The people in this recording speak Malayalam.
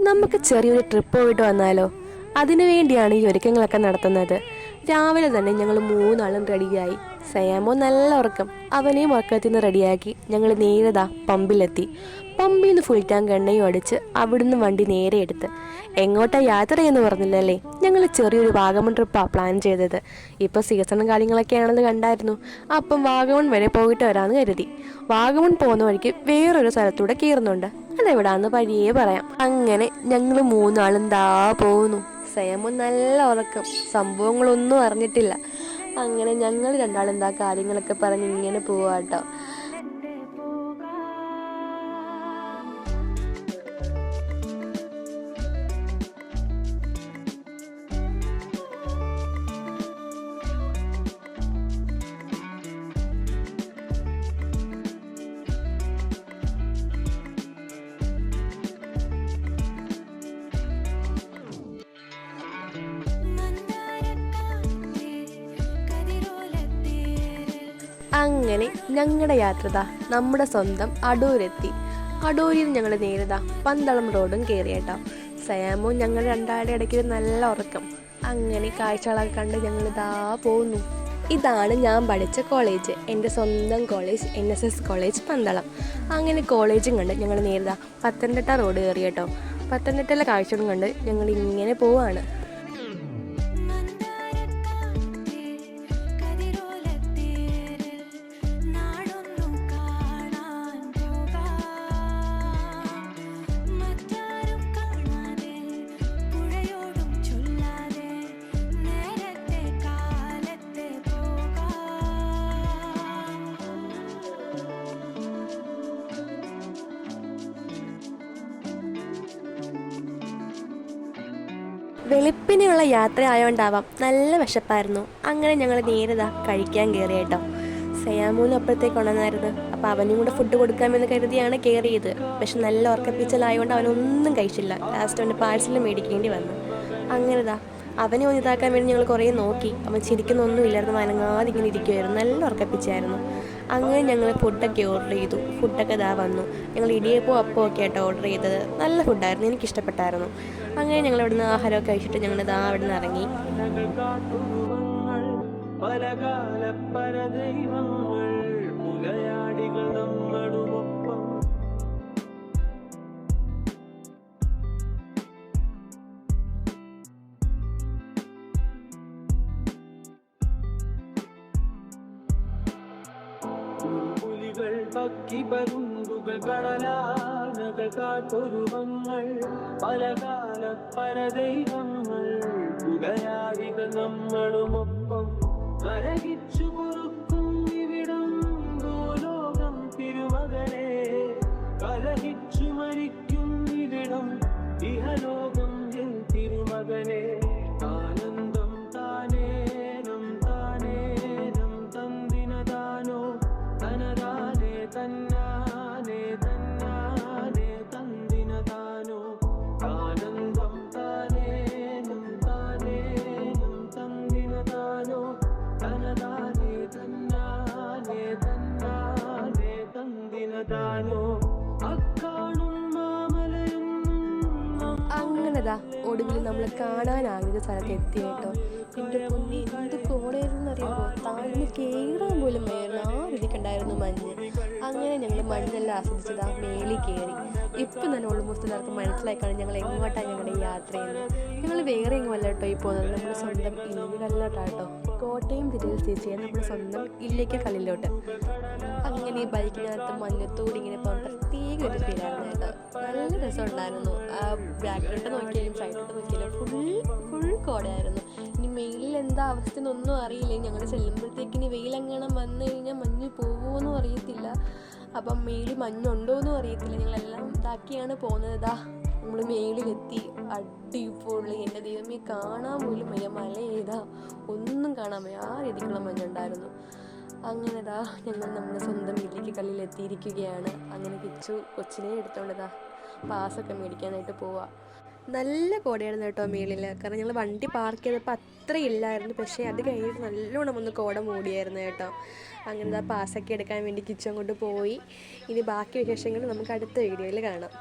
നമുക്ക് ചെറിയൊരു ട്രിപ്പ് പോയിട്ട് വന്നാലോ? അതിനു വേണ്ടിയാണ് ഈ ഒരുക്കങ്ങളൊക്കെ നടത്തുന്നത്. രാവിലെ തന്നെ ഞങ്ങൾ മൂന്നാളും റെഡിയായി. സയാമോ നല്ല ഉറക്കം, അവനെയും ഉറക്കത്തിൽ നിന്ന് റെഡിയാക്കി ഞങ്ങൾ നേരതാ പമ്പിലെത്തി. പമ്പിൽ നിന്ന് ഫുൾ ടാങ്ക് എണ്ണയും അടിച്ച് അവിടുന്ന് വണ്ടി നേരെ എടുത്ത് എങ്ങോട്ടാ യാത്രയെന്ന് പറഞ്ഞില്ലല്ലേ, ഞങ്ങൾ ചെറിയൊരു വാഗമൺ ട്രിപ്പാണ് പ്ലാൻ ചെയ്തത്. ഇപ്പോൾ സീസണും കാര്യങ്ങളൊക്കെ ആണെന്ന് കണ്ടായിരുന്നു. അപ്പം വാഗമൺ വരെ പോയിട്ട് വരാമെന്ന് കരുതി. വാഗമൺ പോകുന്ന വഴിക്ക് വേറൊരു സ്ഥലത്തൂടെ കയറുന്നുണ്ട്, അതെവിടാന്ന് വഴിയേ പറയാം. അങ്ങനെ ഞങ്ങൾ മൂന്നാളും ദാ പോകുന്നു. സയമോ നല്ല ഉറക്കം, സംഭവങ്ങളൊന്നും അറിഞ്ഞിട്ടില്ല. അങ്ങനെ ഞങ്ങൾ രണ്ടാളെന്താ കാര്യങ്ങളൊക്കെ പറഞ്ഞ് ഇങ്ങനെ പോവാട്ടോ. അങ്ങനെ ഞങ്ങളുടെ യാത്രതാ നമ്മുടെ സ്വന്തം അടൂരെത്തി. അടൂരിൽ ഞങ്ങൾ നേരിതാ പന്തളം റോഡും കയറിയേട്ടോ. സയാമോ ഞങ്ങൾ രണ്ടാളുടെ ഇടയ്ക്ക് നല്ല ഉറക്കം. അങ്ങനെ കാഴ്ചകളൊക്കെ കണ്ട് ഞങ്ങളിതാ പോകുന്നു. ഇതാണ് ഞാൻ പഠിച്ച കോളേജ്, എൻ്റെ സ്വന്തം കോളേജ്, NSS കോളേജ് പന്തളം. അങ്ങനെ കോളേജും കണ്ട് ഞങ്ങൾ നേരിതാ പത്തനംതിട്ട റോഡ് കയറിയേട്ടോ. പത്തനംതിട്ടയിലെ കാഴ്ചകളും കണ്ട് ഞങ്ങൾ ഇങ്ങനെ പോവാണ്. വെളുപ്പിനുള്ള യാത്ര ആയതുകൊണ്ടാവാം നല്ല വിശപ്പായിരുന്നു. അങ്ങനെ ഞങ്ങൾ നേരിതാ കഴിക്കാൻ കയറി കേട്ടോ. സയാമൂനും അപ്പോഴത്തേക്ക് ഉണർന്നായിരുന്നു. അപ്പോൾ അവനും കൂടെ ഫുഡ് കൊടുക്കാമെന്ന് കരുതിയാണ് കയറിയത്. പക്ഷെ നല്ല ഉറക്കപ്പിച്ചലായതുകൊണ്ട് അവനൊന്നും കഴിച്ചില്ല. ലാസ്റ്റ് അവൻ്റെ പാഴ്സൽ മേടിക്കേണ്ടി വന്നു. അങ്ങനെതാ അവനെ ഒന്ന് ഇതാക്കാൻ വേണ്ടി ഞങ്ങൾ കുറേ നോക്കി. അവൻ ചിരിക്കുന്നൊന്നും ഇല്ലായിരുന്നു, അനങ്ങാതെ ഇങ്ങനെ ഇരിക്കുമായിരുന്നു. നല്ല ഉറക്കപ്പിച്ചായിരുന്നു. അങ്ങനെ ഞങ്ങൾ ഫുഡൊക്കെ ഓർഡർ ചെയ്തു. ഫുഡൊക്കെ ഇതാ വന്നു. ഞങ്ങൾ ഇടിയപ്പോ അപ്പോൾ ഒക്കെ ആയിട്ട് ഓർഡർ ചെയ്തത്. നല്ല ഫുഡായിരുന്നു, എനിക്കിഷ്ടപ്പെട്ടായിരുന്നു. അങ്ങനെ ഞങ്ങൾ ഇവിടുന്ന് ആഹാരമൊക്കെ കഴിച്ചിട്ട് ഞങ്ങൾ ഇതാ അവിടെ നിന്ന് ഇറങ്ങി. പക്കിപരുന്തുകൾ കടലാനകൾ കാട്ടൊരുവങ്ങൾ പലകാല പരദൈവങ്ങൾ പുലയാരികൾ നമ്മളുമൊപ്പം കരകിച്ചു പൊറുക്കും ഇവിടം ഭൂലോകം തിരുമകനെ കലഹിച്ചു മരിക്കും ഇവിടം ഇഹലോകം തിരുമകനെ ആനന്ദം താനേനം താനേനം തന്തിനതാനോ തനതാനേ തന്നാനേ തന്നാനേ തന്തിനതാനോ ആനന്ദം താനേനം താനേനം തന്തിനതാനോ തനതാനേ തന്നാനേ തന്നാനേ തന്തിനതാനോ അക്കാണും മാമലയും. അങ്ങനെതാ ഒടുവിൽ നമ്മൾ കാണാൻ ആഗ്രഹിച്ച സ്ഥലത്ത് എത്തി കേട്ടോ. എൻ്റെ പൊന്നി എന്ത് കോടയായിരുന്നറിയാമോ, താഴ്ന്ന് കയറാൻ പോലും വയ്യായിരുന്നു. ആ രീതിക്കുണ്ടായിരുന്നു മഞ്ഞ്. അങ്ങനെ ഞങ്ങൾ മഞ്ഞെല്ലാം ആസ്വദിച്ചത് ആ മേളിൽ കയറി. ഇപ്പം തന്നെ ഓൾമോസ്റ്റ് എല്ലാവർക്കും മനസ്സിലായിക്കാണ് ഞങ്ങൾ എങ്ങോട്ടാണ് ഞങ്ങളുടെ യാത്ര ചെയ്യുന്നത്. ഞങ്ങൾ വേറെ എങ്ങുമല്ല കേട്ടോ ഈ പോകുന്നത്, നമ്മുടെ സ്വന്തം ഇല്ലിക്കല്ലിലോട്ടാട്ടോ. കോട്ടയം ജില്ലയിൽ സ്ഥിതി ചെയ്യാൻ നമ്മുടെ സ്വന്തം ഇല്ലിക്കല്ലിലോട്ട്. അങ്ങനെ ഈ ബൈക്കിനകത്ത് മഞ്ഞത്തോട് ഇങ്ങനെ പോകാൻ പ്രത്യേക ഒരു ഫീലായിരുന്നു കേട്ടോ. നല്ല രസമുണ്ടായിരുന്നു. ആ ബാക്കിലോട്ട് നോക്കിയാലും സൈഡിലോട്ട് നോക്കിയാലും ഫുൾ കോടയായിരുന്നു. ഇനി മെയിലിൽ എന്താ അവസ്ഥ എന്നൊന്നും അറിയില്ല. ഞങ്ങൾ ചെല്ലുമ്പോഴത്തേക്ക് ഇനി വെയിലെങ്ങനെ വന്നു കഴിഞ്ഞാൽ മഞ്ഞ് പോകുമോയെന്നും അറിയത്തില്ല. അപ്പം മെയിലിൽ മഞ്ഞുണ്ടോയെന്നും അറിയത്തില്ല. ഞങ്ങളെല്ലാം ഇതാക്കിയാണ് പോകുന്നത്. നമ്മൾ മേളിലെത്തി. അടിപൊളി, എൻ്റെ ദൈവമേ കാണാൻ പോലും വയ്യ. മല ഏതാ ഒന്നും കാണാൻ വയ്യ, ആ രീതിക്കുള്ള മഞ്ഞുണ്ടായിരുന്നു. അങ്ങനെതാ ഞങ്ങൾ നമ്മുടെ സ്വന്തം ഇല്ലിക്കല്ലിൽ എത്തിയിരിക്കുകയാണ്. അങ്ങനെ കിച്ചു കൊച്ചിനെ എടുത്തോണ്ടതാ പാസ്സൊക്കെ മേടിക്കാനായിട്ട് പോവാം. നല്ല കോടയായിരുന്നു കേട്ടോ മേളിൽ. കാരണം ഞങ്ങൾ വണ്ടി പാർക്ക് ചെയ്തപ്പോൾ അത്ര ഇല്ലായിരുന്നു. പക്ഷേ അത് കഴിഞ്ഞിട്ട് നല്ലോണം ഒന്ന് കോട മൂടിയായിരുന്നു കേട്ടോ. അങ്ങനെ പാസ്സൊക്കെ എടുക്കാൻ വേണ്ടി കിച്ചു അങ്ങോട്ട് പോയി. ഇനി ബാക്കി വിശേഷങ്ങൾ നമുക്ക് അടുത്ത വീഡിയോയിൽ കാണാം.